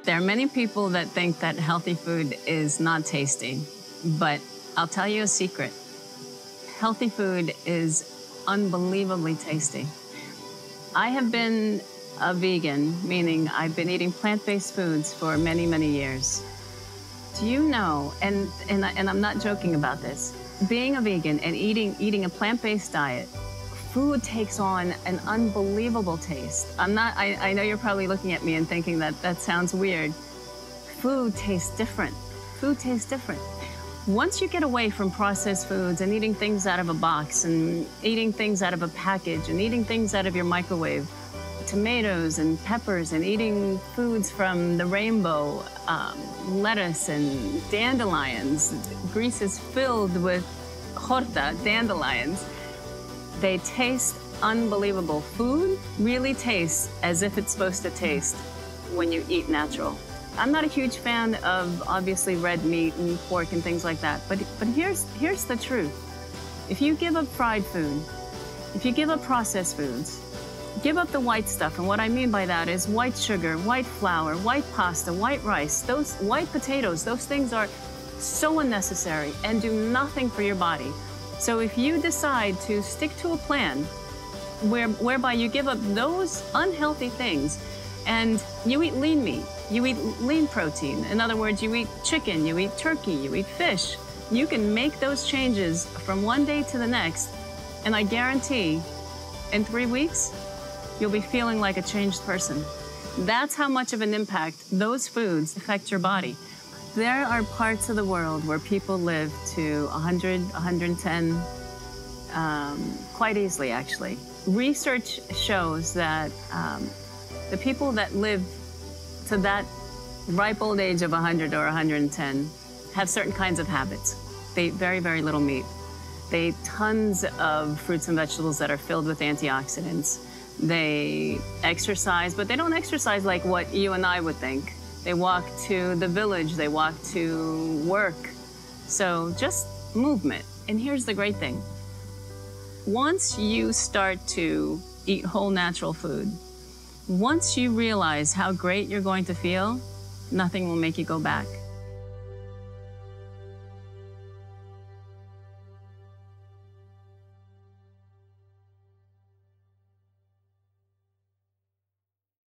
There are many people that think that healthy food is not tasty, but I'll tell you a secret. Healthy food is unbelievably tasty. I have been a vegan, meaning I've been eating plant-based foods for many, many years. Do you know, and I'm not joking about this, being a vegan and eating a plant-based diet, food takes on an unbelievable taste. I know you're probably looking at me and thinking that sounds weird. Food tastes different. Food tastes different. Once you get away from processed foods and eating things out of a box and eating things out of a package and eating things out of your microwave, tomatoes and peppers and eating foods from the rainbow, lettuce and dandelions. Greece is filled with horta, dandelions. They taste unbelievable. Food really tastes as if it's supposed to taste when you eat natural. I'm not a huge fan of, obviously, red meat and pork and things like that, but here's the truth. If you give up fried food, if you give up processed foods, give up the white stuff, and what I mean by that is white sugar, white flour, white pasta, white rice, those white potatoes, those things are so unnecessary and do nothing for your body. So if you decide to stick to a plan whereby you give up those unhealthy things and you eat lean meat, you eat lean protein, in other words, you eat chicken, you eat turkey, you eat fish, you can make those changes from one day to the next, and I guarantee in 3 weeks, you'll be feeling like a changed person. That's how much of an impact those foods affect your body. There are parts of the world where people live to 100, 110, quite easily, actually. Research shows that the people that live to that ripe old age of 100 or 110 have certain kinds of habits. They eat very, very little meat. They eat tons of fruits and vegetables that are filled with antioxidants. They exercise, but they don't exercise like what you and I would think. They walk to the village, they walk to work. So just movement. And here's the great thing. Once you start to eat whole natural food, once you realize how great you're going to feel, nothing will make you go back.